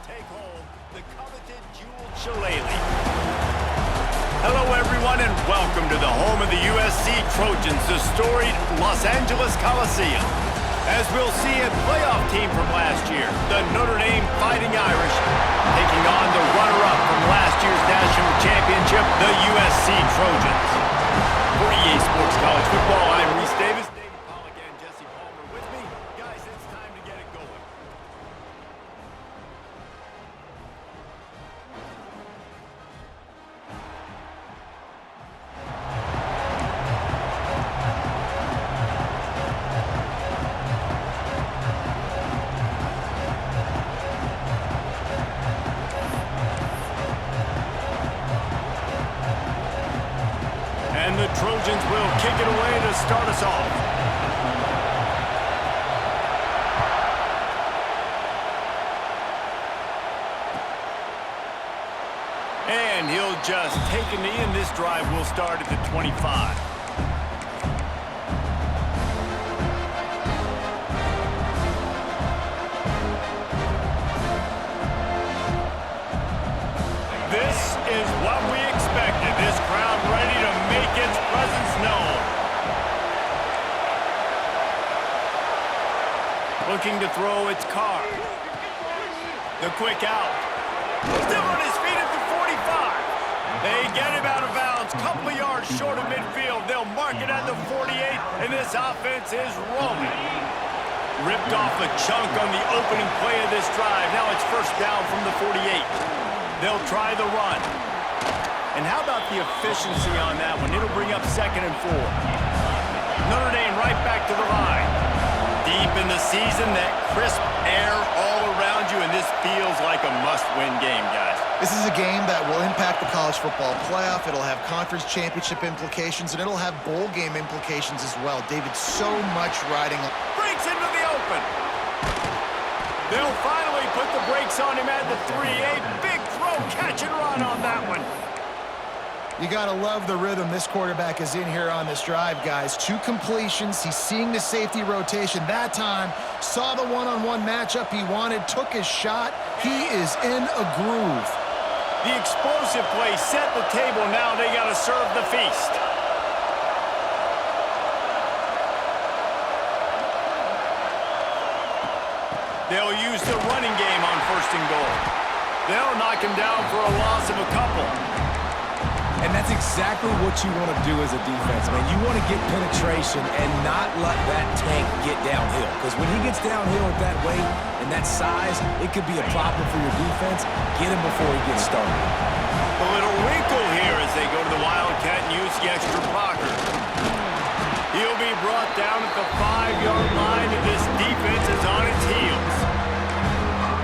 take home the coveted jeweled shillelagh. Hello, everyone, and welcome to the home of the USC Trojans, the storied Los Angeles Coliseum. As we'll see a playoff team from last year, the Notre Dame Fighting Irish, taking on the runner-up from last year's national championship, the USC Trojans. For EA Sports College Football, I'm Reese Davis. And the Trojans will kick it away to start us off. And he'll just take a knee, and this drive will start at the 25. This is what we expected. This crowd ready to make its presence known. Looking to throw its car. The quick out. Still on his feet at the 45. They get him out of bounds. Couple of yards short of midfield. They'll mark it at the 48, and this offense is rolling. Ripped off a chunk on the opening play of this drive. Now it's first down from the 48. They'll try the run. And how about the efficiency on that one? It'll bring up 2nd and 4. Notre Dame right back to the line. Deep in the season, that crisp air all around you, and this feels like a must-win game, guys. This is a game that will impact the college football playoff. It'll have conference championship implications, and it'll have bowl game implications as well. David, so much riding on. Breaks into the open. They'll finally put the brakes on him at the 3. A big throw, catch and run on that one. You got to love the rhythm this quarterback is in here on this drive, guys. 2 completions. He's seeing the safety rotation. That time, saw the one-on-one matchup he wanted, took his shot. He is in a groove. The explosive play set the table. Now they got to serve the feast. They'll use the running game on 1st and goal. They'll knock him down for a loss of a couple. And that's exactly what you want to do as a defense, man. You want to get penetration and not let that tank get downhill. Because when he gets downhill at that weight and that size, it could be a problem for your defense. Get him before he gets started. A little wrinkle here as they go to the Wildcat and use the extra blocker. He'll be brought down at the 5-yard line, and this defense is on its heels.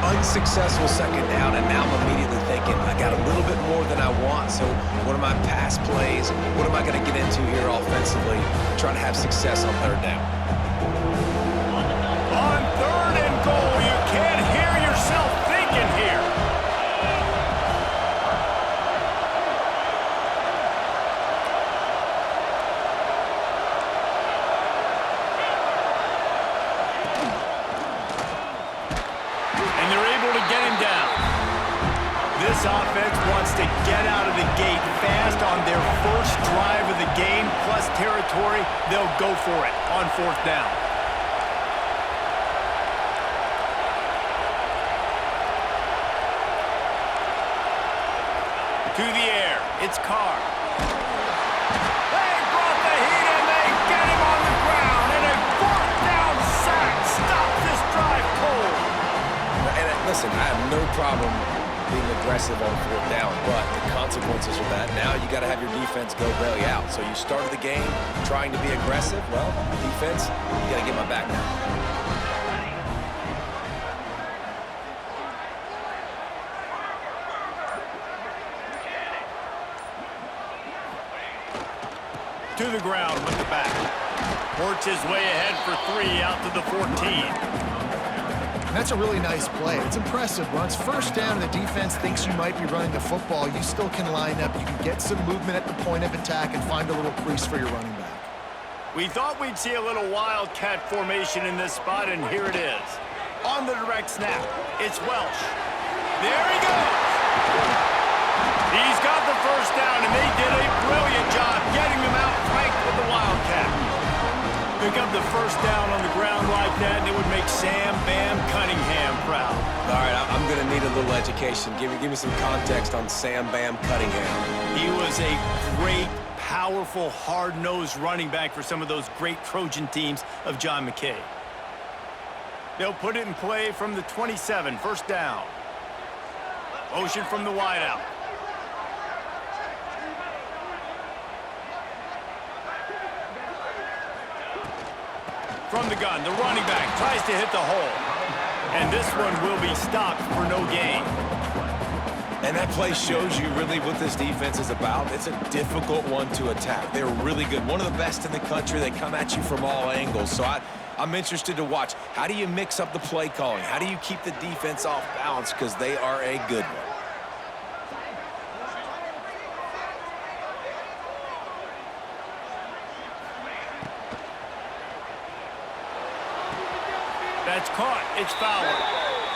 Unsuccessful 2nd down, and now I'm immediately thinking, I got a little bit more than I want, so what are my pass plays? What am I going to get into here offensively? Trying to have success on 3rd down. On 3rd and goal, you can't hear yourself thinking here. And they're able to get him down. This offense wants to get out of the gate fast on their first drive of the game, plus territory. They'll go for it on 4th down. To the air, it's Carr. They brought the heat, and they get him on the ground, and a 4th down sack stops this drive cold. And listen, I have no problem being aggressive on 4th down, but the consequences of that, now you got to have your defense go bail you out. So you started the game trying to be aggressive. Well, defense, you got to get my back now. To the ground with the back. Works his way ahead for 3 out to the 14. That's a really nice play. It's impressive. Once 1st down and the defense thinks you might be running the football, you still can line up. You can get some movement at the point of attack and find a little crease for your running back. We thought we'd see a little wildcat formation in this spot, and here it is. On the direct snap, it's Welsh. There he goes. He's got the first down, and they did a brilliant job getting him out flanked with the Wildcat. Pick up the first down on the ground like that, and it would make Sam Bam Cunningham proud. All right, I'm going to need a little education. Give me some context on Sam Bam Cunningham. He was a great, powerful, hard-nosed running back for some of those great Trojan teams of John McKay. They'll put it in play from the 27, first down. Motion from the wideout. From the gun, the running back tries to hit the hole. And this one will be stopped for no gain. And that play shows you really what this defense is about. It's a difficult one to attack. They're really good. One of the best in the country. They come at you from all angles. So I'm interested to watch. How do you mix up the play calling? How do you keep the defense off balance? Because they are a good one. That's caught. It's Fowler.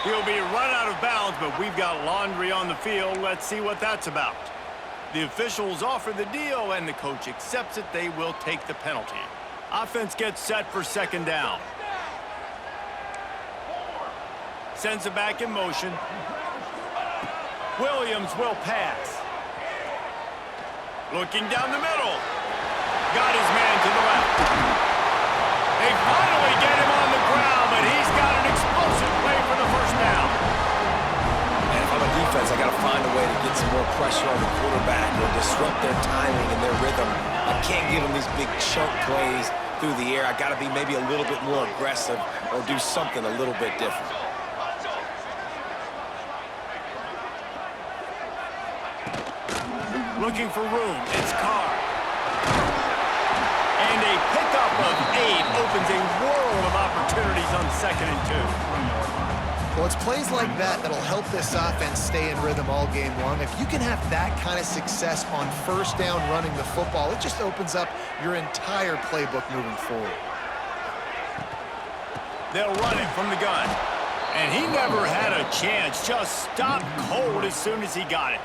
He'll be run out of bounds, but we've got laundry on the field. Let's see what that's about. The officials offer the deal, and the coach accepts it. They will take the penalty. Offense gets set for second down. Sends it back in motion. Williams will pass. Looking down the middle. Got his man to the left. They finally get him on the ground, but he's got an explosive play for the first down. And if I'm a defense, I got to find a way to get some more pressure on the quarterback or disrupt their timing and their rhythm. I can't give them these big chunk plays through the air. I got to be maybe a little bit more aggressive or do something a little bit different. Looking for room. It's Carr. And a pickup of 8 opens a world of opportunities on 2nd and 2. Well, it's plays like that that'll help this offense stay in rhythm all game long. If you can have that kind of success on first down running the football, it just opens up your entire playbook moving forward. They'll run it from the gun. And he never had a chance. Just stopped cold as soon as he got it.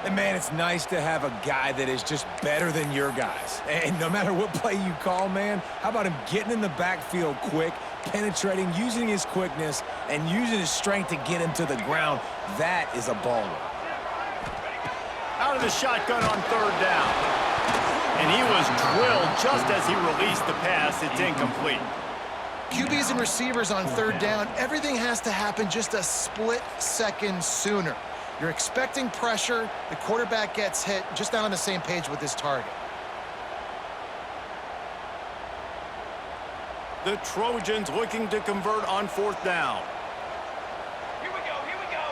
And, man, it's nice to have a guy that is just better than your guys. And no matter what play you call, man, how about him getting in the backfield quick, penetrating, using his quickness, and using his strength to get him to the ground? That is a baller. Out of the shotgun on 3rd down. And he was drilled just as he released the pass. It's incomplete. QBs and receivers on 3rd down, everything has to happen just a split second sooner. You're expecting pressure, the quarterback gets hit, just not on the same page with his target. The Trojans looking to convert on 4th down. Here we go, here we go.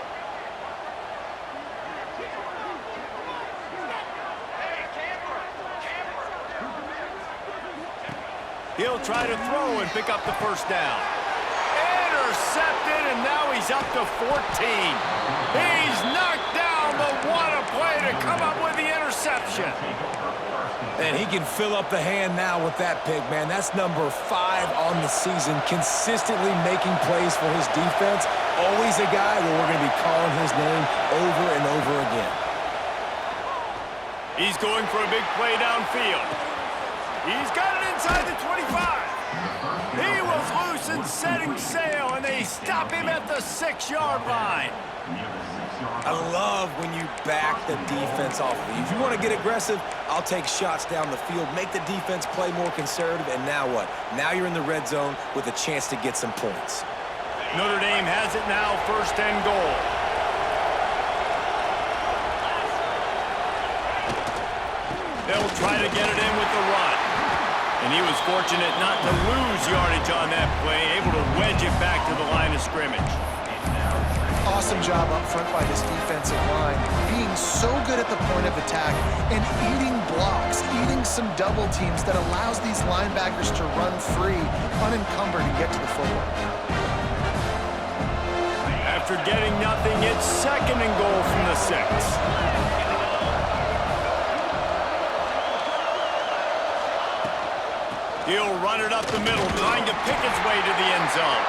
Hey, camper. He'll try to throw and pick up the first down. Intercepted, and now he's up to 14. He's knocked down, but what a play to come up with the interception. And he can fill up the hand now with that pick, man. That's number 5 on the season, consistently making plays for his defense. Always a guy where we're going to be calling his name over and over again. He's going for a big play downfield. He's got it inside the 25. He was loose and setting sail, and they stop him at the 6-yard line. I love when you back the defense off of you. If you want to get aggressive, I'll take shots down the field, make the defense play more conservative, and now what? Now you're in the red zone with a chance to get some points. Notre Dame has it now, 1st and goal. They'll try to get it in with the run. And he was fortunate not to lose yardage on that play, able to wedge it back to the line of scrimmage. Awesome job up front by this defensive line, being so good at the point of attack and eating blocks, eating some double teams that allows these linebackers to run free, unencumbered, and get to the football. After getting nothing, it's 2nd and goal from the 6. He'll run it up the middle, trying to pick his way to the end zone.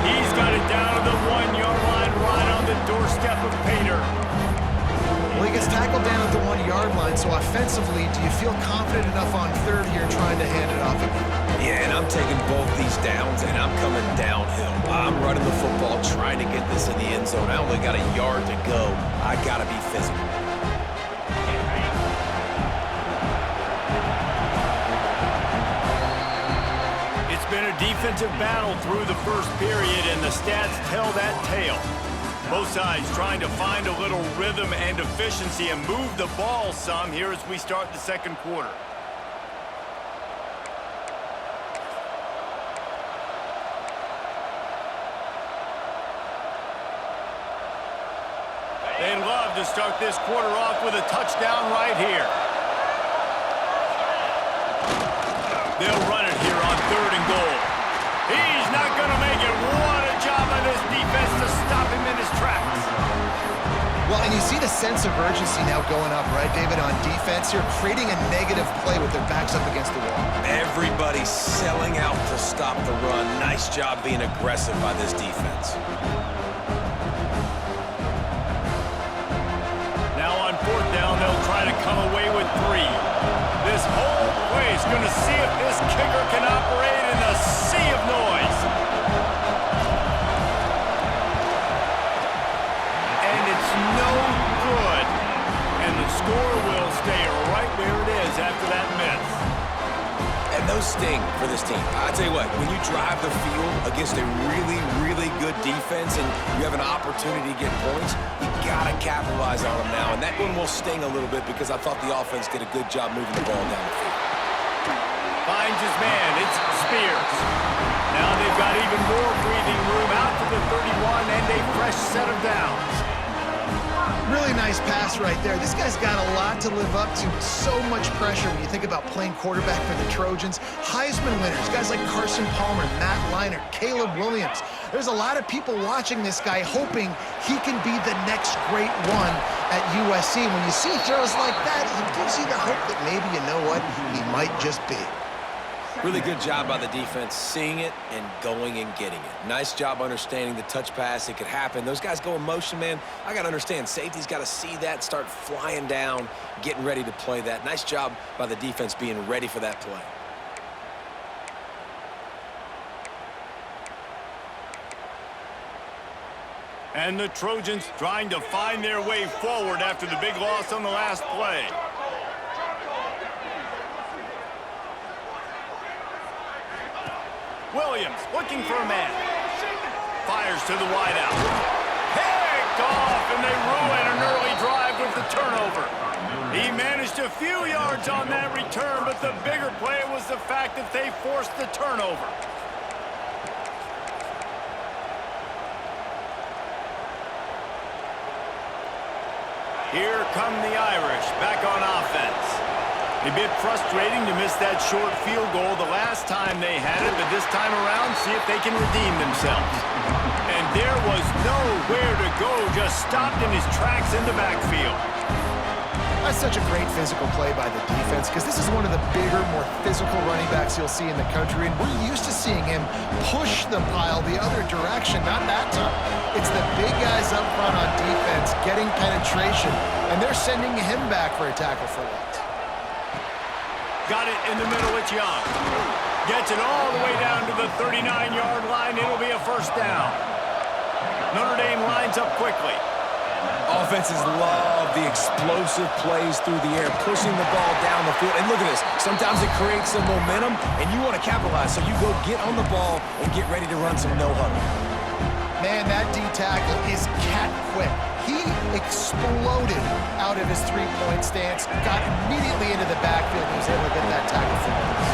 He's got it down to the 1-yard line, right on the doorstep tackled down at the 1-yard line, so offensively, do you feel confident enough on third here trying to hand it off again? Yeah, and I'm taking both these downs, and I'm coming downhill. I'm running the football, trying to get this in the end zone. I only got a yard to go. I got to be physical. It's been a defensive battle through the first period, and the stats tell that tale. Both sides trying to find a little rhythm and efficiency and move the ball some here as we start the second quarter. They'd love to start this quarter off with a touchdown right here. They'll run it here on 3rd and goal. He's not going to make it. What a job by this defense to stop him in his tracks. Well, and you see the sense of urgency now going up, right, David, on defense here, creating a negative play with their backs up against the wall. Everybody's selling out to stop the run. Nice job being aggressive by this defense. Now on 4th down, they'll try to come away with 3. This whole play is going to see if this kicker can operate in a sea of noise. And it's no good. And the score will stay right where it is after that miss. And those sting for this team. I tell you what, when you drive the field against a really, really good defense and you have an opportunity to get points, you got to capitalize on them now. And that one will sting a little bit because I thought the offense did a good job moving the ball down the field. Finds his man. It's Spears. Now they've got even more breathing room out to the 31 and a fresh set of downs. Really nice pass right there. This guy's got a lot to live up to. So much pressure when you think about playing quarterback for the Trojans. Heisman winners, guys like Carson Palmer, Matt Leinart, Caleb Williams. There's a lot of people watching this guy hoping he can be the next great one at USC. When you see throws like that, it gives you the hope that maybe, you know what, he might just be. Really good job by the defense, seeing it and going and getting it. Nice job understanding the touch pass. It could happen. Those guys go in motion, man. I got to understand, safety's got to see that, start flying down, getting ready to play that. Nice job by the defense being ready for that play. And the Trojans trying to find their way forward after the big loss on the last play. Williams looking for a man. Fires to the wideout. Picked off, and they ruin an early drive with the turnover. He managed a few yards on that return, but the bigger play was the fact that they forced the turnover. Here come the Irish back on offense. A bit frustrating to miss that short field goal the last time they had it, but this time around, see if they can redeem themselves. And there was nowhere to go, just stopped in his tracks in the backfield. That's such a great physical play by the defense because this is one of the bigger, more physical running backs you'll see in the country, and we're used to seeing him push the pile the other direction, not that time. It's the big guys up front on defense getting penetration, and they're sending him back for a tackle for loss. Got it in the middle, it's Young. Gets it all the way down to the 39-yard line. It'll be a first down. Notre Dame lines up quickly. Offenses love the explosive plays through the air, pushing the ball down the field. And look at this. Sometimes it creates some momentum, and you want to capitalize. So you go get on the ball and get ready to run some no-huddle. Man, that D-tackle is cat quick. He exploded out of his three-point stance, got immediately into the backfield, and was able to get that tackle for loss.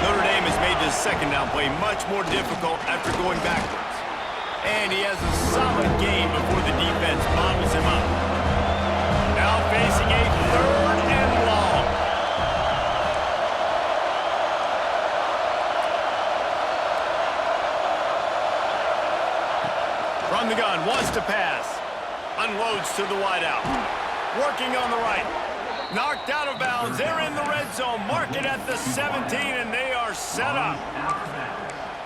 Notre Dame has made this second down play much more difficult after going backwards. And he has a solid game before the defense bottles him up. Now facing a 3rd and long. From the gun, wants to pass. Unloads to the wideout. Working on the right. Knocked out of bounds. They're in the red zone. Mark it at the 17, and they are set up.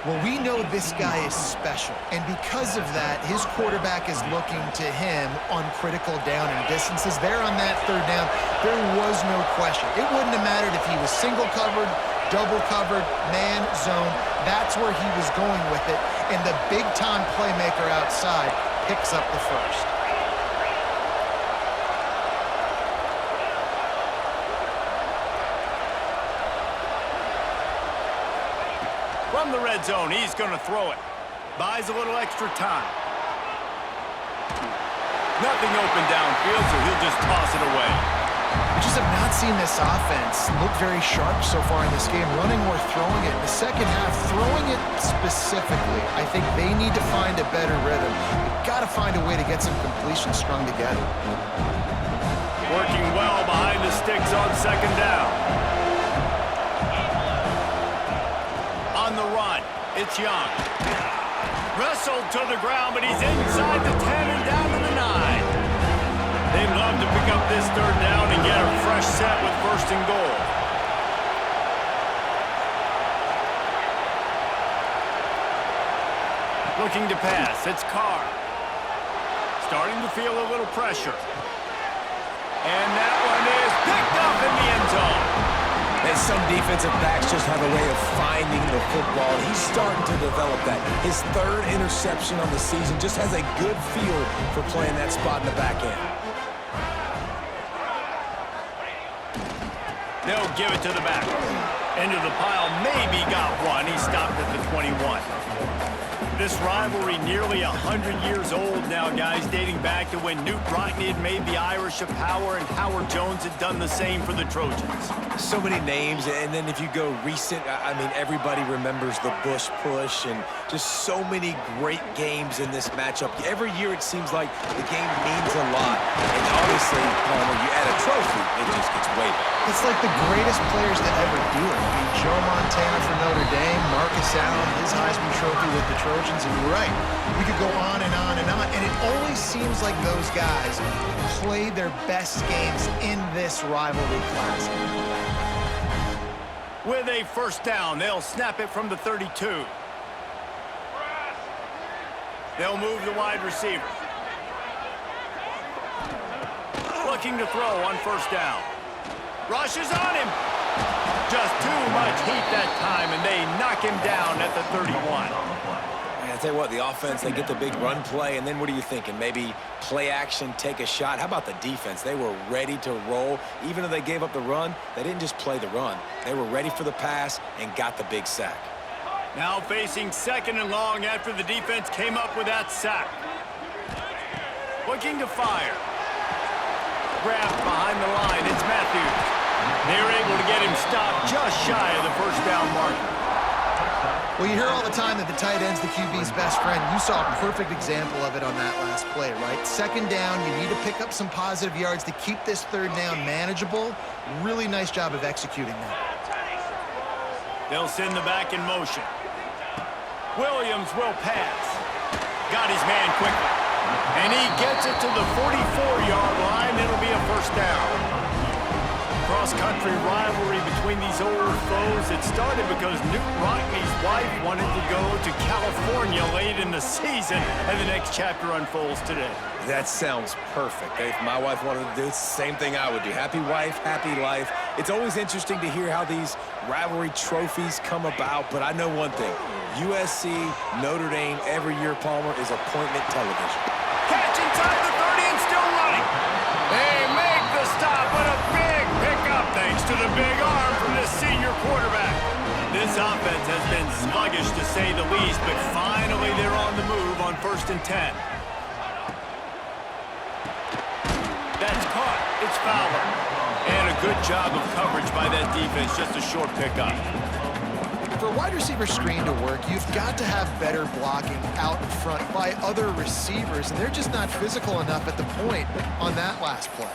Well, we know this guy is special, and because of that, his quarterback is looking to him on critical down and distances. There on that third down, there was no question. It wouldn't have mattered if he was single covered, double covered, man, zone. That's where he was going with it, and the big-time playmaker outside picks up the first. From the red zone, he's going to throw it. Buys a little extra time. Nothing open downfield, so he'll just toss it away. We just have not seen this offense look very sharp so far in this game, running or throwing it. In the second half, throwing it specifically, I think they need to find a better rhythm. They've got to find a way to get some completions strung together. Working well behind the sticks on second down. On the run, it's Young. Wrestled to the ground, but he's inside the 10 and down to the 9. They'd love to pick up this third down and get a fresh set with first and goal. Looking to pass, it's Carr. Starting to feel a little pressure. And that one is picked up in the end zone. And some defensive backs just have a way of finding the football. He's starting to develop that. His third interception on the season just has a good feel for playing that spot in the back end. They'll give it to the back. Into the pile, maybe got one. He stopped at the 21. This rivalry nearly 100 years old now, guys, dating back to when Newt Rockne had made the Irish a power and Howard Jones had done the same for the Trojans. So many names, and then if you go recent, I mean, everybody remembers the Bush push and just so many great games in this matchup. Every year it seems like the game means a lot, and obviously, Palmer, you add a trophy, it just gets way better. It's like the greatest players to ever do it. I mean, Joe Montana for Notre Dame, Marcus Allen, his Heisman Trophy with the Trojans, and you're right. We could go on and on and on, and it always seems like those guys play their best games in this rivalry classic. With a first down, they'll snap it from the 32. They'll move the wide receiver. Looking to throw on first down. Rushes on him. Just too much heat that time, and they knock him down at the 31. I tell you what, the offense, they get the big run play, and then what are you thinking? Maybe play action, take a shot? How about the defense? They were ready to roll. Even though they gave up the run, they didn't just play the run. They were ready for the pass and got the big sack. Now facing second and long after the defense came up with that sack. Looking to fire. Grabbed behind the line, it's Matthews. They were able to get him stopped just shy of the first down marker. Well, you hear all the time that the tight end's the QB's best friend. You saw a perfect example of it on that last play, right? Second down, you need to pick up some positive yards to keep this third down manageable. Really nice job of executing that. They'll send the back in motion. Williams will pass. Got his man quickly. And he gets it to the 44-yard line. It'll be a first down. Cross-country rivalry between these old foes. It started because Newt Rockne's wife wanted to go to California late in the season, and the next chapter unfolds today. That sounds perfect. If my wife wanted to do it, it's the same thing I would do. Happy wife, happy life. It's always interesting to hear how these rivalry trophies come about, but I know one thing. USC, Notre Dame, every year, Palmer, is appointment television. Catch inside the 30 and still running. They make the stop, but a big pickup thanks to the big arm from this senior quarterback. This offense has been sluggish to say the least, but finally they're on the move on 1st and 10. That's caught. It's Fowler. And a good job of coverage by that defense, just a short pickup. For a wide receiver screen to work, you've got to have better blocking out in front by other receivers, and they're just not physical enough at the point on that last play.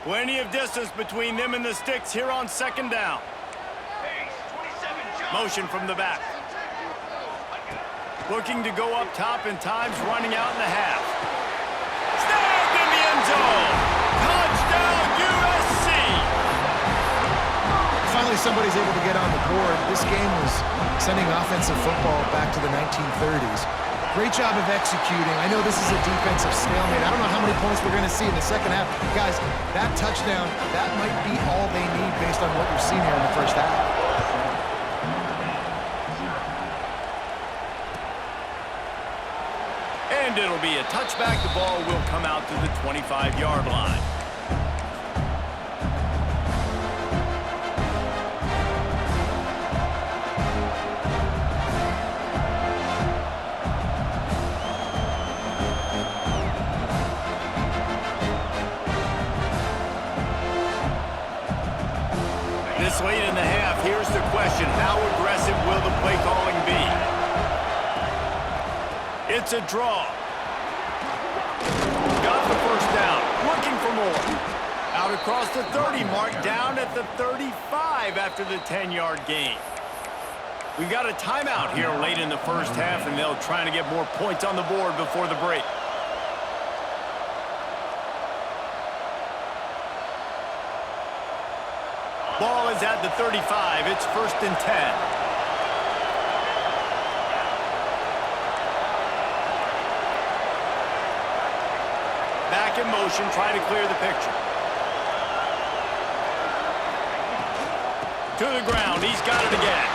Plenty of distance between them and the sticks here on second down. Motion from the back. Looking to go up top, and time's running out in the half. Snagged in the end zone. Touchdown, USC. finally somebody's able to get on the board. This game was sending offensive football back to the 1930s. Great job of executing. I know this is a defensive stalemate. I don't know how many points we're going to see in the second half. Guys, that touchdown, that might be all they need based on what we've seen here in the first half. And it'll be a touchback. The ball will come out to the 25-yard line. This late in the half, here's the question. How aggressive will the play calling be? It's a draw. Got the first down. Looking for more. Out across the 30 mark, down at the 35 after the 10-yard gain. We got a timeout here late in the first half, and they'll try to get more points on the board before the break. Ball is at the 35. It's 1st and 10. Back in motion, try to clear the picture. To the ground, he's got it again.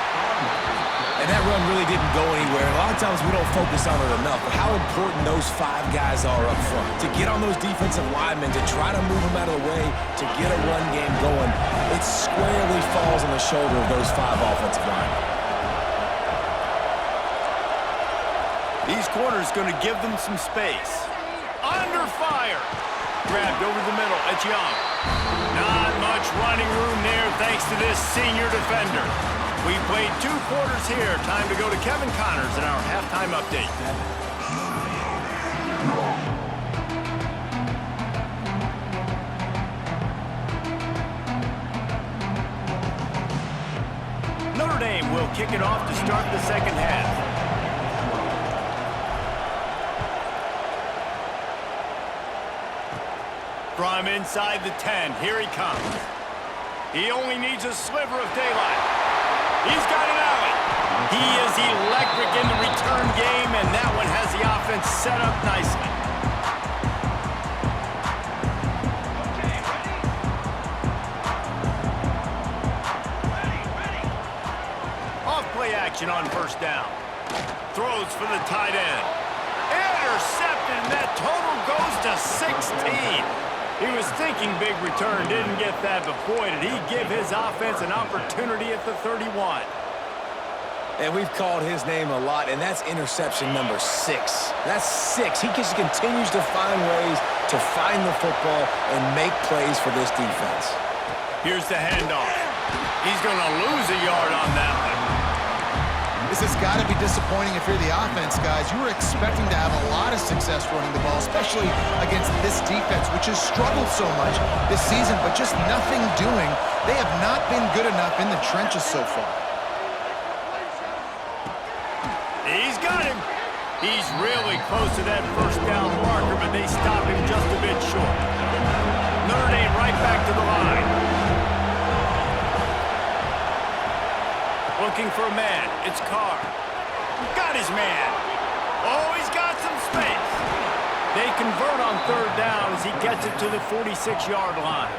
And that run really didn't go anywhere. A lot of times we don't focus on it enough, but how important those 5 guys are up front. To get on those defensive linemen, to try to move them out of the way, to get a run game going, it squarely falls on the shoulder of those 5 offensive linemen. These corners going to give them some space. Under fire. Grabbed over the middle. It's Young. Not much running room there thanks to this senior defender. We played 2 quarters here. Time to go to Kevin Connors in our halftime update. Notre Dame will kick it off to start the second half. From inside the 10, here he comes. He only needs a sliver of daylight. He's got an alley. He is electric in the return game, and that one has the offense set up nicely. Ready. Off play action on first down. Throws for the tight end. Intercepted, and that total goes to 16. He was thinking big return, didn't get that, but boy, did he give his offense an opportunity at the 31. And we've called his name a lot, and that's interception number 6. That's 6. He just continues to find ways to find the football and make plays for this defense. Here's the handoff. He's going to lose a yard on that one. This has got to be disappointing if you're the offense, guys. You were expecting to have a lot of success running the ball, especially against this defense, which has struggled so much this season, but just nothing doing. They have not been good enough in the trenches so far. He's got him. He's really close to that first down marker, but they stop him just a bit short. Notre Dame right back to the line. Looking for a man. It's Carr. Got his man. Oh, he's got some space. They convert on 3rd down as he gets it to the 46-yard line.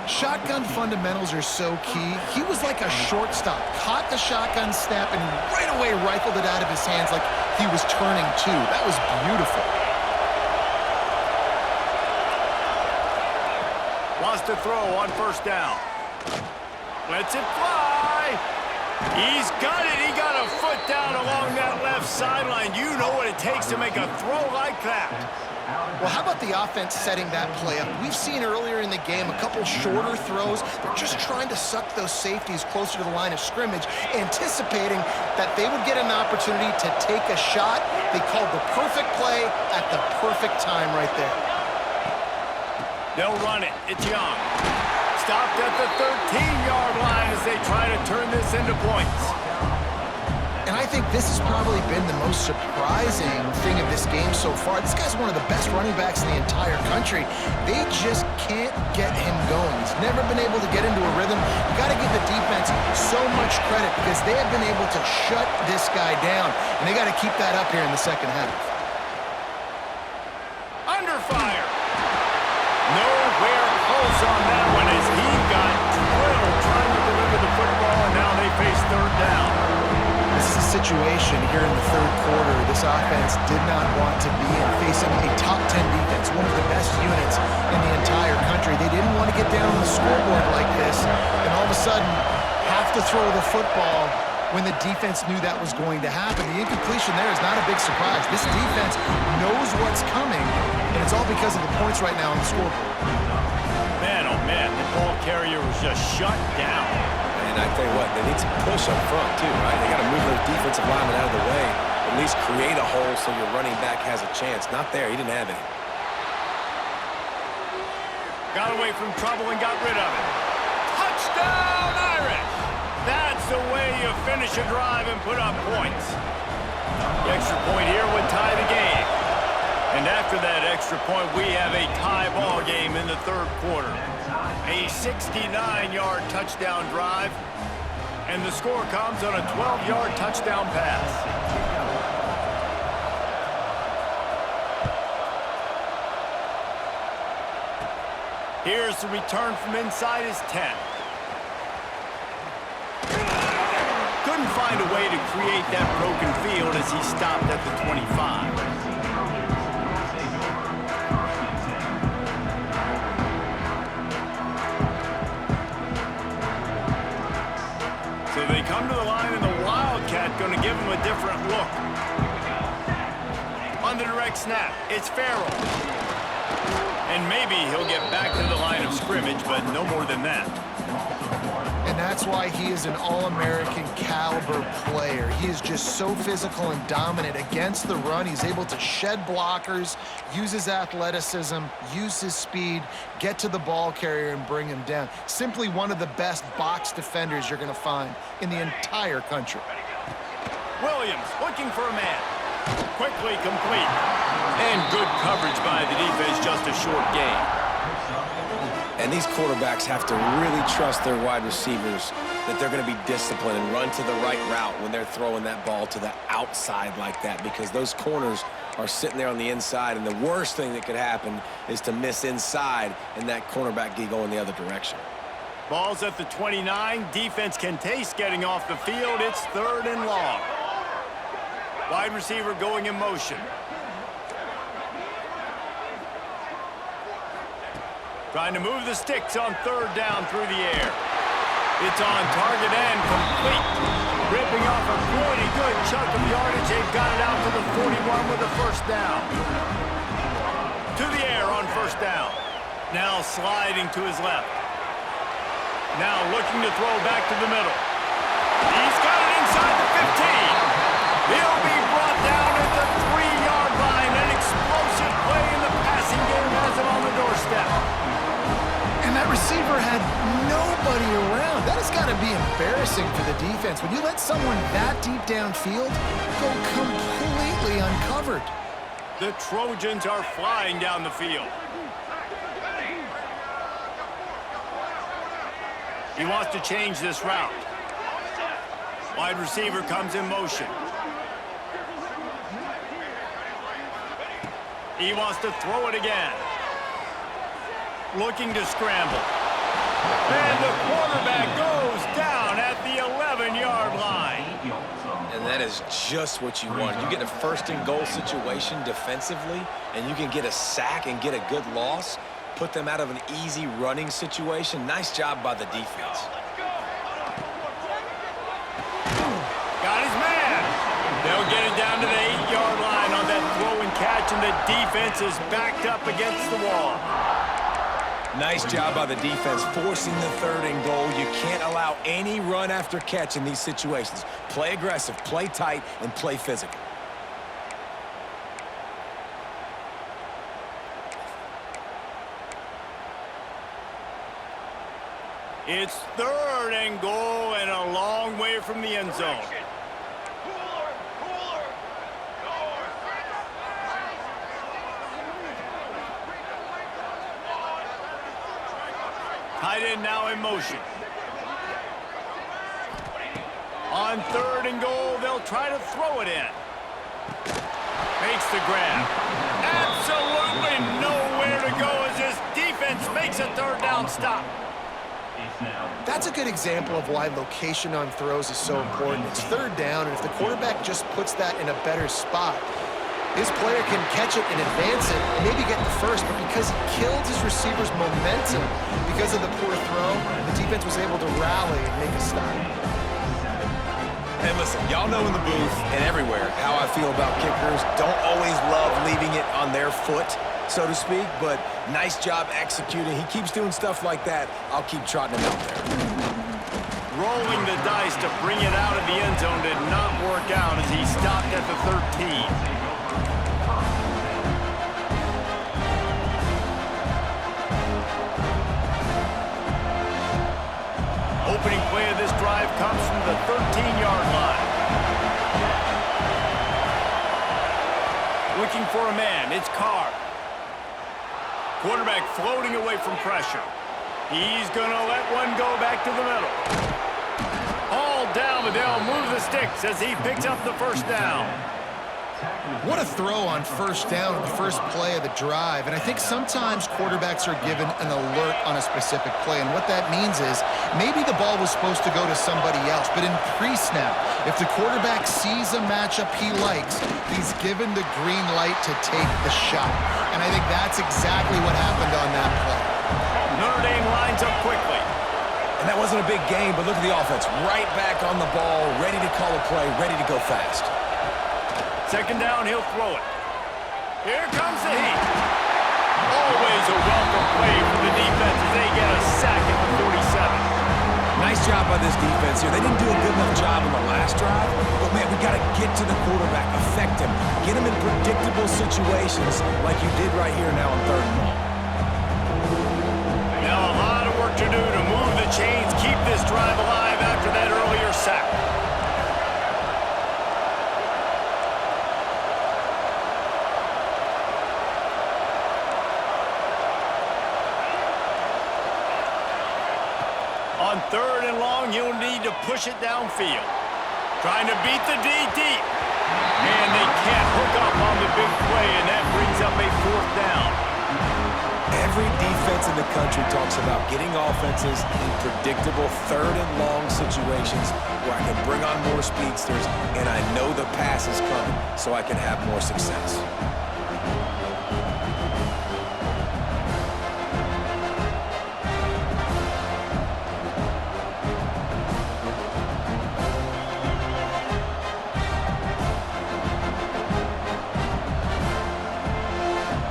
Shotgun fundamentals are so key. He was like a shortstop. Caught the shotgun snap and right away rifled it out of his hands like he was turning two. That was beautiful. Wants to throw on first down. Lets it fly. He's got it. He got a foot down along that left sideline. You know what it takes to make a throw like that. Well, how about the offense setting that play up? We've seen earlier in the game a couple shorter throws. They're just trying to suck those safeties closer to the line of scrimmage, anticipating that they would get an opportunity to take a shot. They called the perfect play at the perfect time right there. They'll run it. It's Young. Stopped at the 13-yard line as they try to turn this into points. And I think this has probably been the most surprising thing of this game so far. This guy's one of the best running backs in the entire country. They just can't get him going. He's never been able to get into a rhythm. You got to give the defense so much credit because they have been able to shut this guy down, and they got to keep that up here in the second half. Under fire. Nowhere close on that one as he got drilled trying to deliver the football, and now they face third down. This is a situation here in the third quarter this offense did not want to be in, facing a top 10 defense, one of the best units in the entire country. They didn't want to get down on the scoreboard like this, and all of a sudden have to throw the football when the defense knew that was going to happen. The incompletion there is not a big surprise. This defense knows what's coming, and it's all because of the points right now on the scoreboard. Man, oh man, the ball carrier was just shut down. And I tell you what, they need some push up front too, right? They got to move those defensive linemen out of the way, at least create a hole so your running back has a chance. Not there, he didn't have any. Got away from trouble and got rid of it. Touchdown, Irish! That's the way you finish a drive and put up points. The extra point here would tie the game. And after that extra point, we have a tie ball game in the third quarter. A 69-yard touchdown drive, and the score comes on a 12-yard touchdown pass. Here's the return from inside his 10. Couldn't find a way to create that broken field as he stopped at the 25. So they come to the line, and the Wildcat going to give him a different look. On the direct snap, it's Farrell. And maybe he'll get back to the line of scrimmage, but no more than that. And that's why he is an all-American caliber player. He is just so physical and dominant against the run. He's able to shed blockers, use his athleticism, use his speed, get to the ball carrier and bring him down. Simply one of the best box defenders you're going to find in the entire country. Williams looking for a man. Quickly complete. And good coverage by the defense, just a short gain. And these quarterbacks have to really trust their wide receivers that they're going to be disciplined and run to the right route when they're throwing that ball to the outside like that, because those corners are sitting there on the inside, and the worst thing that could happen is to miss inside and that cornerback get going the other direction. Ball's at the 29. Defense can taste getting off the field. It's third and long. Wide receiver going in motion. Trying to move the sticks on third down through the air. It's on target and complete. Ripping off a pretty good chunk of yardage. They've got it out to the 41 with a first down. To the air on first down. Now sliding to his left. Now looking to throw back to the middle. He's got it inside the 15. He'll be brought down at the 3-yard line. An explosive play in the passing game has him on the doorstep. And that receiver had nobody around. That has got to be embarrassing for the defense. When you let someone that deep downfield go completely uncovered. The Trojans are flying down the field. He wants to change this route. Wide receiver comes in motion. He wants to throw it again. Looking to scramble. And the quarterback goes down at the 11-yard line. And that is just what you want. You get a first-and-goal situation defensively, and you can get a sack and get a good loss, put them out of an easy running situation. Nice job by the defense. Got his man. They'll get it down to the 8-yard line on that throw and catch, and the defense is backed up against the wall. Nice job by the defense forcing the third and goal. You can't allow any run after catch in these situations. Play aggressive, play tight, and play physical. It's third and goal and a long way from the end zone. Tight end now in motion. On 3rd and goal, they'll try to throw it in. Makes the grab. Absolutely nowhere to go as this defense makes a 3rd down stop. That's a good example of why location on throws is so important. It's 3rd down, and if the quarterback just puts that in a better spot, his player can catch it and advance it, maybe get the first, but because he killed his receiver's momentum because of the poor throw, the defense was able to rally and make a stop. And listen, y'all know in the booth and everywhere how I feel about kickers. Don't always love leaving it on their foot, so to speak, but nice job executing. He keeps doing stuff like that. I'll keep trotting him out there. Rolling the dice to bring it out of the end zone did not work out as he stopped at the 13. Opening play of this drive comes from the 13-yard line. Looking for a man, it's Carr. Quarterback floating away from pressure. He's going to let one go back to the middle. All down, but they'll move the sticks as he picks up the 1st down. What a throw on 1st down on the first play of the drive. And I think sometimes quarterbacks are given an alert on a specific play. And what that means is maybe the ball was supposed to go to somebody else. But in pre-snap, if the quarterback sees a matchup he likes, he's given the green light to take the shot. And I think that's exactly what happened on that play. Notre Dame lines up quickly. And that wasn't a big game, but look at the offense. Right back on the ball, ready to call a play, ready to go fast. 2nd down, he'll throw it. Here comes the heat. Always a welcome play for the defense as they get a sack at the 47. Nice job by this defense here. They didn't do a good enough job on the last drive, but man, we got to get to the quarterback, affect him, get him in predictable situations like you did right here now on 3rd and long. Now a lot of work to do to move the chains, keep this drive alive after that earlier sack. On 3rd and long, you'll need to push it downfield. Trying to beat the D deep. And they can't hook up on the big play, and that brings up a 4th down. Every defense in the country talks about getting offenses in predictable 3rd and long situations where I can bring on more speedsters and I know the pass is coming so I can have more success.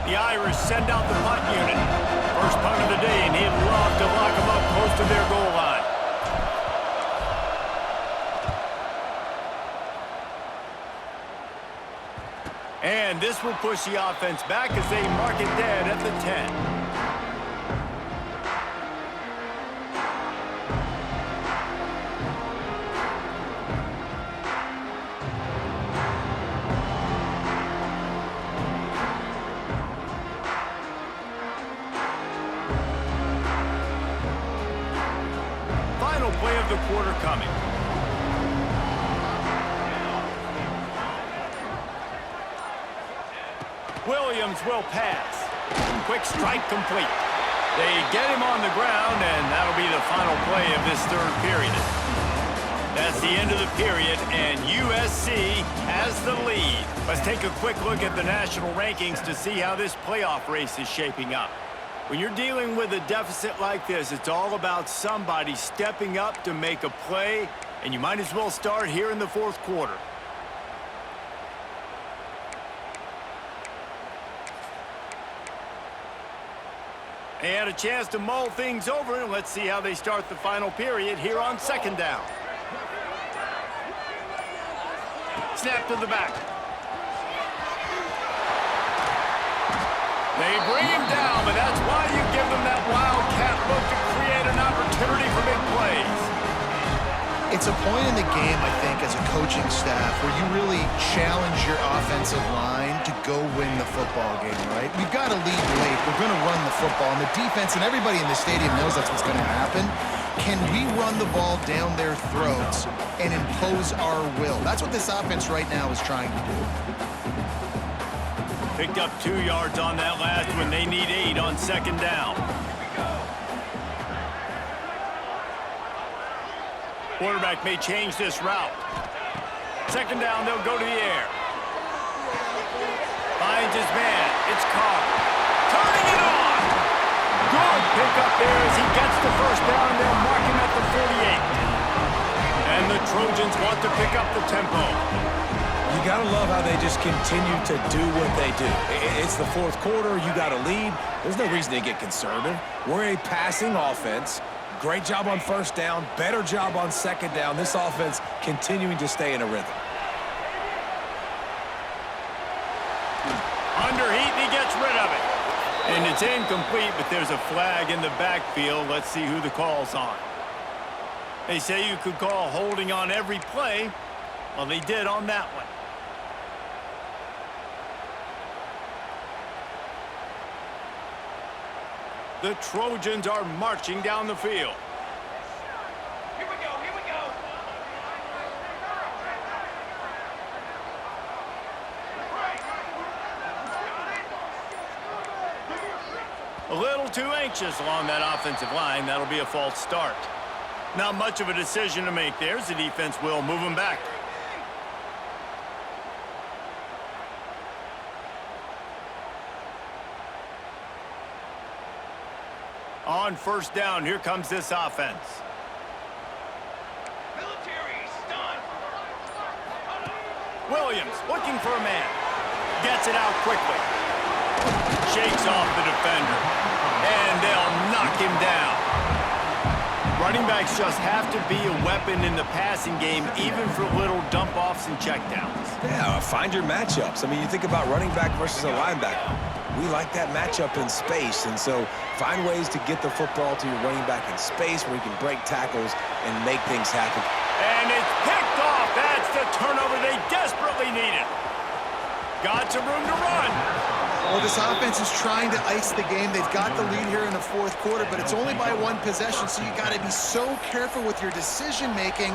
The Irish send out the punt unit. First punt of the day, and he'd love to lock them up close to their goal line. And this will push the offense back as they mark it dead at the 10. Play of the quarter coming. Williams will pass. Quick strike complete. They get him on the ground, and that'll be the final play of this 3rd period. That's the end of the period, and USC has the lead. Let's take a quick look at the national rankings to see how this playoff race is shaping up. When you're dealing with a deficit like this, it's all about somebody stepping up to make a play, and you might as well start here in the 4th quarter. They had a chance to mull things over, and let's see how they start the final period here on 2nd down. Snap to the back. They bring him down, but that's why you give them that wildcat look to create an opportunity for big plays. It's a point in the game, I think, as a coaching staff where you really challenge your offensive line to go win the football game, right? We've got to lead late. We're going to run the football. And the defense and everybody in the stadium knows that's what's going to happen. Can we run the ball down their throats and impose our will? That's what this offense right now is trying to do. Picked up 2 yards on that last one. They need 8 on second down. Quarterback may change this route. Second down, they'll go to the air. Finds his man. It's Carr. Turning it on. Good pickup there as he gets the first down. They'll mark him at the 48. And the Trojans want to pick up the tempo. You got to love how they just continue to do what they do. It's the fourth quarter. You got to lead. There's no reason to get conservative. We're a passing offense. Great job on first down. Better job on second down. This offense continuing to stay in a rhythm. Under heat, and he gets rid of it. And it's incomplete, but there's a flag in the backfield. Let's see who the call's on. They say you could call holding on every play. Well, they did on that one. The Trojans are marching down the field. Here we go, here we go. A little too anxious along that offensive line. That'll be a false start. Not much of a decision to make there as the defense will move him back. On first down, here comes this offense. Military stun. Williams looking for a man. Gets it out quickly. Shakes off the defender. And they'll knock him down. Running backs just have to be a weapon in the passing game, even for little dump-offs and checkdowns. Yeah, find your matchups. I mean, you think about running back versus a linebacker. We like that matchup in space, and so find ways to get the football to your running back in space where you can break tackles and make things happen. And it's picked off. That's the turnover they desperately needed. Got some room to run. Well, this offense is trying to ice the game. They've got the lead here in the fourth quarter, but it's only by 1 possession, so you got to be so careful with your decision-making,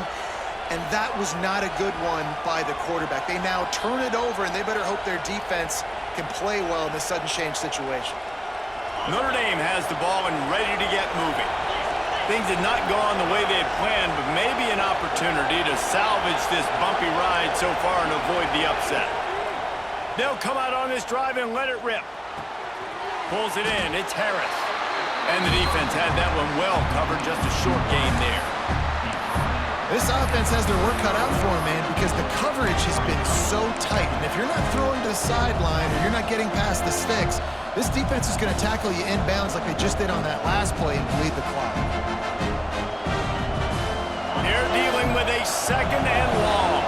and that was not a good one by the quarterback. They now turn it over, and they better hope their defense can play well in this sudden change situation. Notre Dame has the ball and ready to get moving. Things did not go on the way they had planned, but maybe an opportunity to salvage this bumpy ride so far and avoid the upset. They'll come out on this drive and let it rip. Pulls it in. It's Harris. And the defense had that one well covered. Just a short gain there. This offense has their work cut out for them, man, because the coverage has been so tight. And if you're not throwing to the sideline or you're not getting past the sticks, this defense is going to tackle you inbounds like they just did on that last play and bleed the clock. They're dealing with a second and long.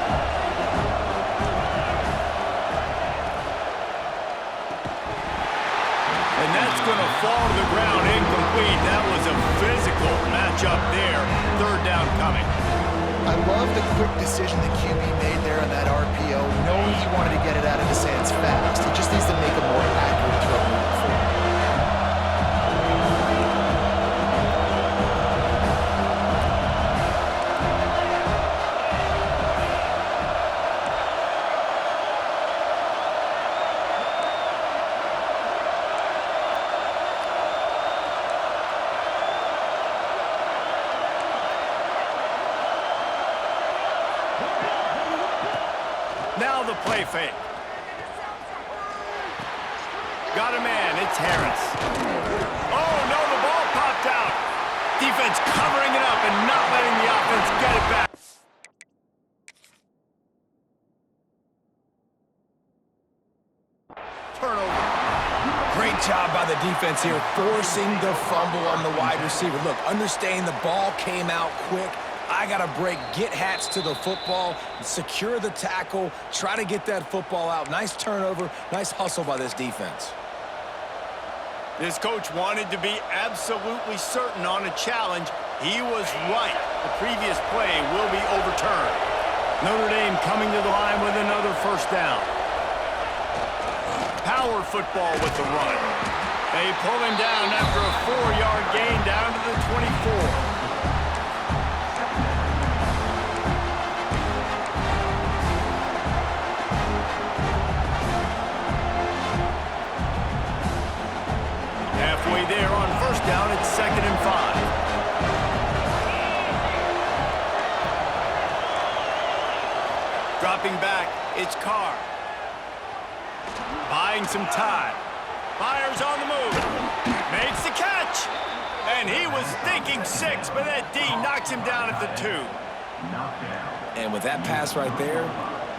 And that's going to fall to the ground incomplete. That was a physical matchup there. Third down coming. I love the quick decision the QB made there on that RPO, knowing he wanted to get it out of his hands fast. He just needs to make a more accurate throw moving forward. Now the play fake. Got a man. It's Harris. Oh, no, the ball popped out. Defense covering it up and not letting the offense get it back. Turnover. Great job by the defense here, forcing the fumble on the wide receiver. Look, understanding the ball came out quick. I got to break, get Hats to the football, secure the tackle, try to get that football out. Nice turnover, nice hustle by this defense. This coach wanted to be absolutely certain on a challenge. He was right. The previous play will be overturned. Notre Dame coming to the line with another first first down. Power football with the run. They pull him down after a 4-yard gain down to the 24. Halfway there on first down, it's 2nd and 5. Dropping back, it's Carr. Buying some time. Fires on the move. Makes the catch. And he was thinking 6, but that D knocks him down at the 2. And with that pass right there,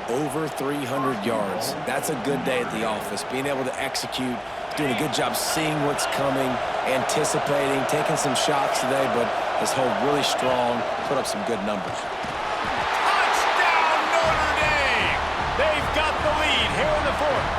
over 300 yards. That's a good day at the office. Being able to execute, doing a good job seeing what's coming, anticipating, taking some shots today, but his hold really strong, put up some good numbers. Touchdown, Notre Dame! They've got the lead here in the 4th.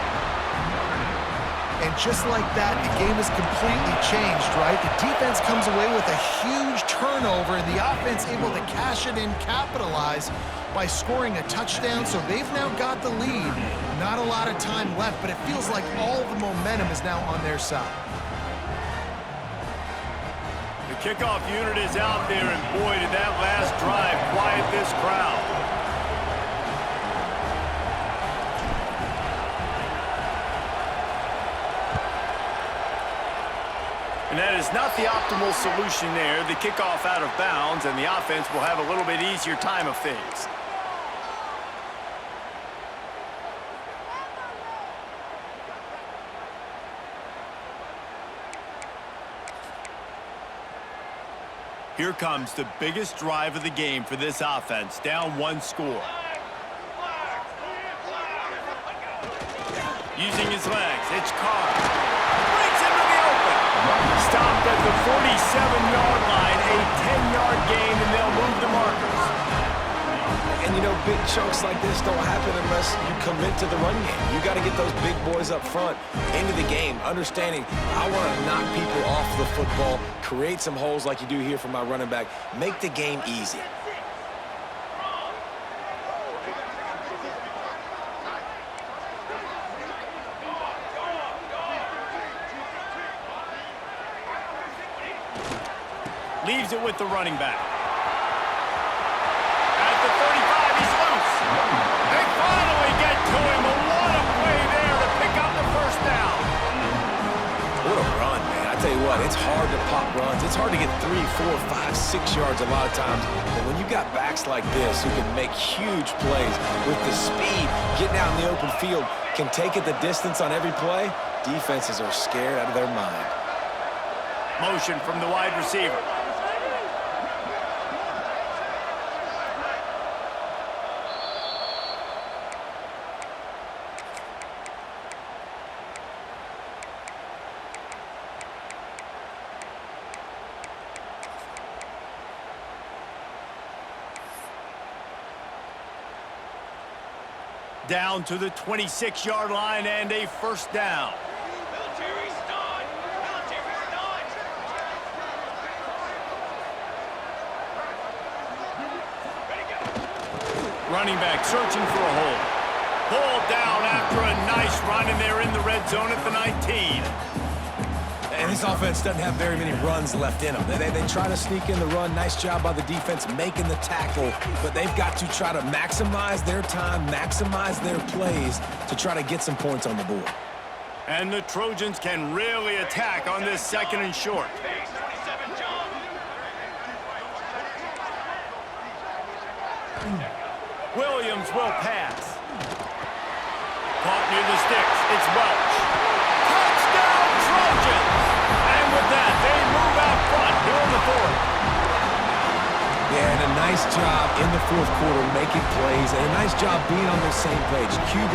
And just like that, the game is completely changed, right? The defense comes away with a huge turnover, and the offense able to cash it in, capitalize by scoring a touchdown. So they've now got the lead. Not a lot of time left, but it feels like all the momentum is now on their side. The kickoff unit is out there, and boy, did that last drive quiet this crowd. And that is not the optimal solution there. The kickoff out of bounds, and the offense will have a little bit easier time of things. Here comes the biggest drive of the game for this offense, down 1 score. Using his legs, it's Carr. Breaks into the open. Stopped at the 47-yard line, a 10-yard gain, and they'll move the markers. And, you know, big chunks like this don't happen unless you commit to the run game. You got to get those big boys up front into the game, understanding I want to knock people off the football, create some holes like you do here for my running back, make the game easy. Leaves it with the running back. At the 35, he's loose. They finally get to him. What a play there to pick up the first down. What a run, man. I tell you what, it's hard to pop runs. It's hard to get 3, 4, 5, 6 yards a lot of times. But when you got backs like this who can make huge plays with the speed, getting out in the open field, can take it the distance on every play, defenses are scared out of their mind. Motion from the wide receiver. Down to the 26-yard line and a first down. Military's done. Military's done. Ready, go. Running back searching for a hole. Pulled down after a nice run, and they're in the red zone at the 19. And this offense doesn't have very many runs left in them. They try to sneak in the run. Nice job by the defense making the tackle. But they've got to try to maximize their time, maximize their plays to try to get some points on the board. And the Trojans can really attack on this 2nd and short. Base 27, John. Williams will pass. Caught near the sticks. It's Welch. Touchdown, Trojans! And with that, they move out front here in the 4th. Yeah, and a nice job in the 4th quarter making plays, and a nice job being on the same page. QB,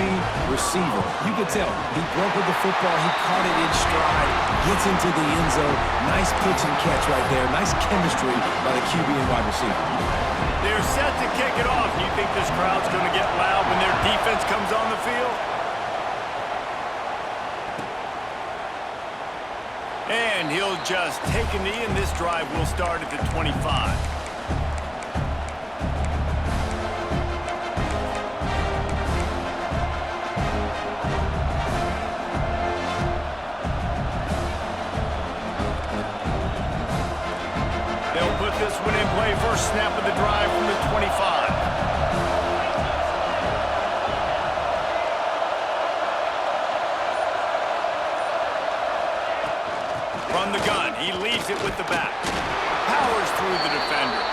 receiver. You could tell he broke with the football. He caught it in stride, gets into the end zone. Nice pitch and catch right there. Nice chemistry by the QB and wide receiver. They're set to kick it off. Do you think this crowd's going to get loud when their defense comes on the field? And he'll just take a knee, and this drive will start at the 25. from the gun. He leaves it with the back. Powers through the defender.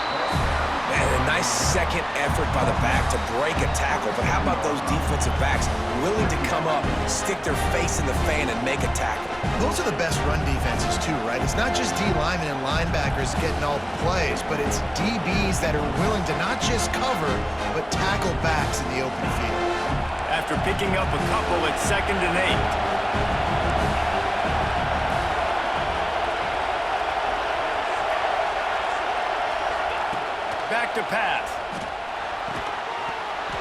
Man, a nice second effort by the back to break a tackle. But how about those defensive backs willing to come up, stick their face in the fan, and make a tackle? Those are the best run defenses too, right? It's not just D linemen and linebackers getting all the plays, but it's DBs that are willing to not just cover, but tackle backs in the open field. After picking up a couple, it's 2nd and 8. Back to pass.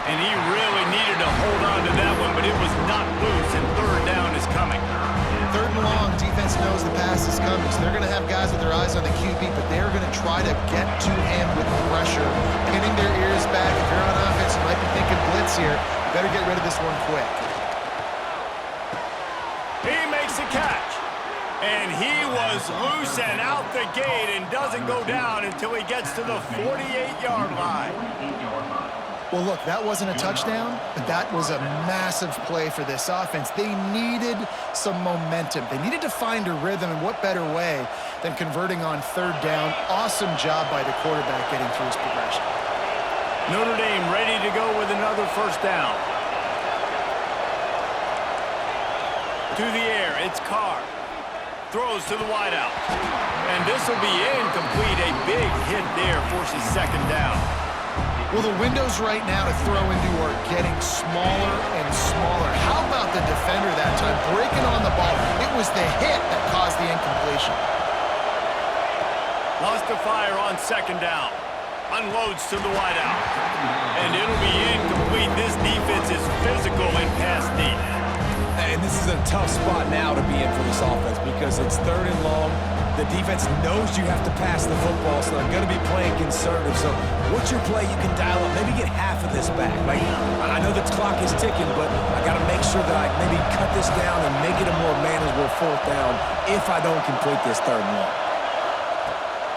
And he really needed to hold on to that one, but it was not loose, and 3rd down is coming. 3rd and long, defense knows the pass is coming, so they're going to have guys with their eyes on the QB, but they're going to try to get to him with pressure, pinning their ears back. If you're on offense, you might be thinking blitz here. You better get rid of this one quick. He makes a catch. And he was loose and out the gate and doesn't go down until he gets to the 48-yard line. Well, look, that wasn't a touchdown, but that was a massive play for this offense. They needed some momentum. They needed to find a rhythm, and what better way than converting on 3rd down. Awesome job by the quarterback getting through his progression. Notre Dame ready to go with another 1st down. To the air, it's Carr. Throws to the wideout. And this will be incomplete. A big hit there forces 2nd down. Well, the windows right now to throw into are getting smaller and smaller. How about the defender that time breaking on the ball? It was the hit that caused the incompletion. Lost the fire on 2nd down. Unloads to the wideout. And it'll be incomplete. This defense is physical and pass deep. And this is a tough spot now to be in for this offense because it's 3rd and long. The defense knows you have to pass the football, so they're going to be playing conservative. So what's your play you can dial up? Maybe get half of this back. Like, I know the clock is ticking, but I got to make sure that I maybe cut this down and make it a more manageable 4th down if I don't complete this 3rd and long.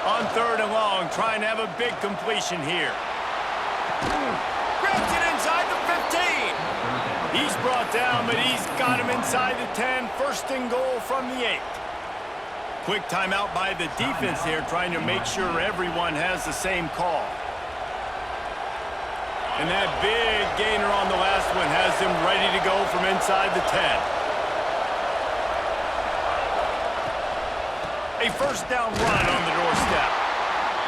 On 3rd and long, trying to have a big completion here. Grabs it inside the 15. He's brought down, but he's got him inside the 10. 1st and goal from the 8. Quick timeout by the defense here, trying to make sure everyone has the same call. And that big gainer on the last one has them ready to go from inside the 10. A 1st down run on the doorstep.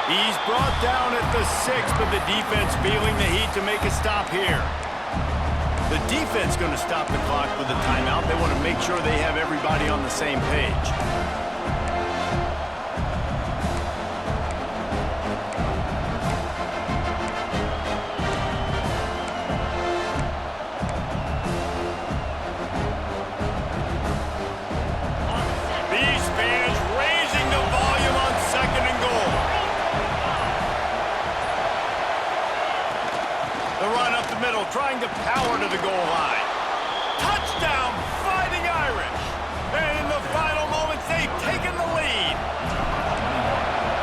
He's brought down at the 6, but the defense feeling the heat to make a stop here. The defense going to stop the clock with a timeout. They want to make sure they have everybody on the same page. These fans raising the volume on 2nd and goal. The run up the middle, trying to power to the goal line. Touchdown, Fighting Irish. And in the final moments, they've taken the lead.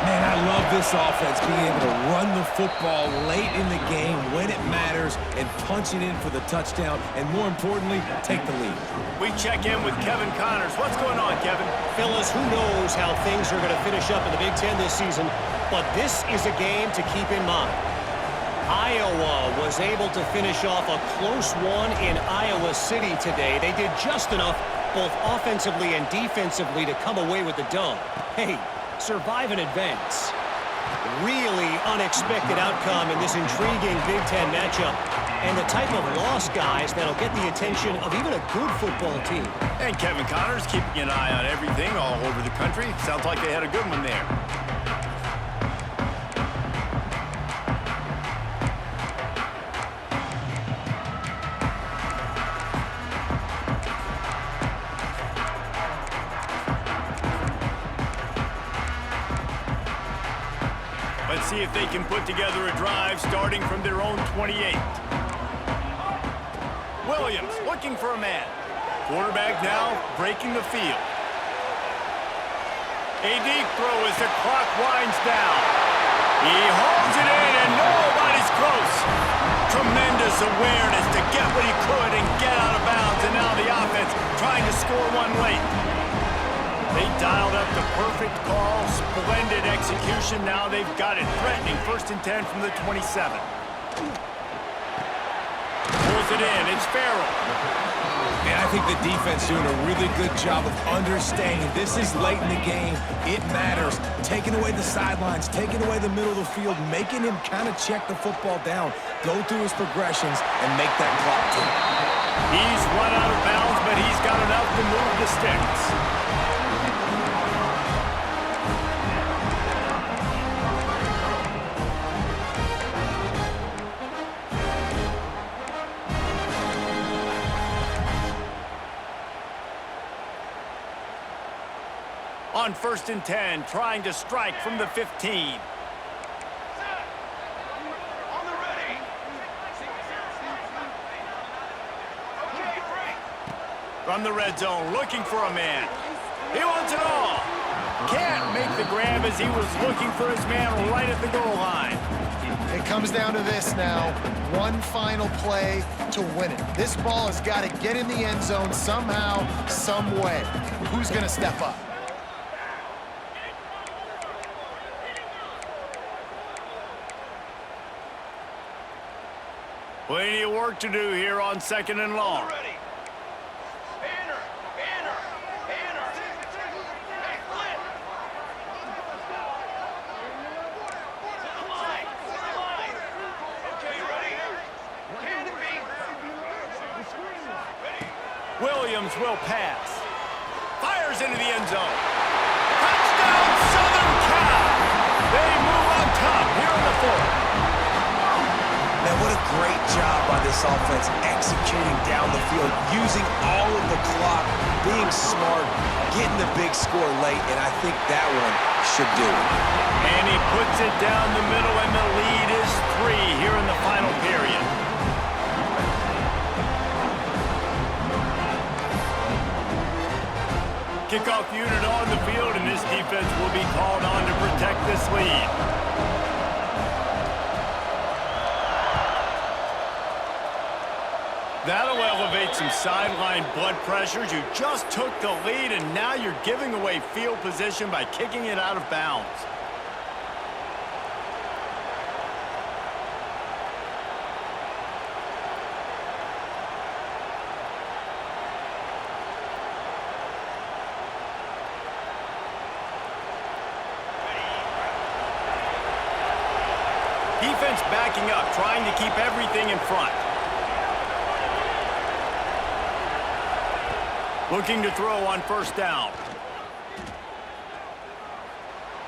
Man, I love this offense being able to run the football late in the game when it matters and punch it in for the touchdown, and more importantly, take the lead. We check in with Kevin Connors. What's going on, Kevin? Fellas, who knows how things are going to finish up in the Big Ten this season, but this is a game to keep in mind. Iowa was able to finish off a close one in Iowa City today. They did just enough, both offensively and defensively, to come away with the dub. Hey, survive and advance. Really unexpected outcome in this intriguing Big Ten matchup, and the type of loss, guys, that'll get the attention of even a good football team. And Kevin Connors keeping an eye on everything all over the country. Sounds like they had a good one there. Let's see if they can put together a drive starting from their own 28. Williams looking for a man. Quarterback now breaking the field. A deep throw as the clock winds down. He holds it in and nobody's close. Tremendous awareness to get what he could and get out of bounds. And now the offense trying to score one late. They dialed up the Perfect call, splendid execution. Now they've got it. Threatening 1st and 10 from the 27. Pulls it in. It's Farrell. And I think the defense doing a really good job of understanding this is late in the game. It matters. Taking away the sidelines, taking away the middle of the field, making him kind of check the football down, go through his progressions, and make that clock tick. He's run out of bounds, but he's got enough to move the sticks. On 1st and 10, trying to strike from the 15. Set. On the ready. Okay, break. From the red zone, looking for a man. He wants it all. Can't make the grab as he was looking for his man right at the goal line. It comes down to this now. One final play to win it. This ball has got to get in the end zone somehow, some way. Who's going to step up? Plenty of work to do here on 2nd and long. Ready. Banner. Banner. Banner. Hey, Flynn. To the line. To the line. Okay, ready? Canopy. Ready. Williams will pass. Fires into the end zone. Touchdown, Southern Cal! They move on top here in the 4th. Man, what a great job by this offense executing down the field, using all of the clock, being smart, getting the big score late, and I think that one should do it. And he puts it down the middle, and the lead is 3 here in the final period. Kickoff unit on the field, and this defense will be called on to protect this lead. That'll elevate some sideline blood pressures. You just took the lead, and now you're giving away field position by kicking it out of bounds. Defense backing up, trying to keep everything in front. Looking to throw on 1st down.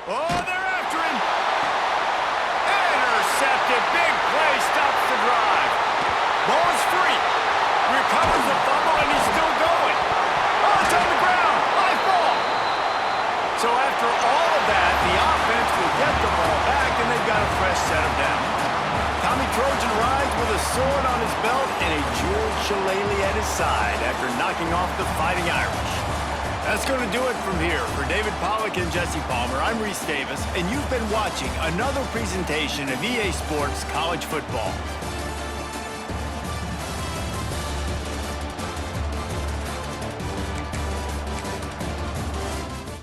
Oh, they're after him. Intercepted. Big play stops the drive. Ball is free. Recovers the fumble, and he's still going. Oh, it's on the ground. High ball. So after all of that, the offense will get the ball back, and they've got a fresh set of down. Tommy Trojan rides with a sword on his belt and a jeweled shillelagh at his side after knocking off the Fighting Irish. That's going to do it from here. For David Pollack and Jesse Palmer, I'm Reese Davis, and you've been watching another presentation of EA Sports College Football.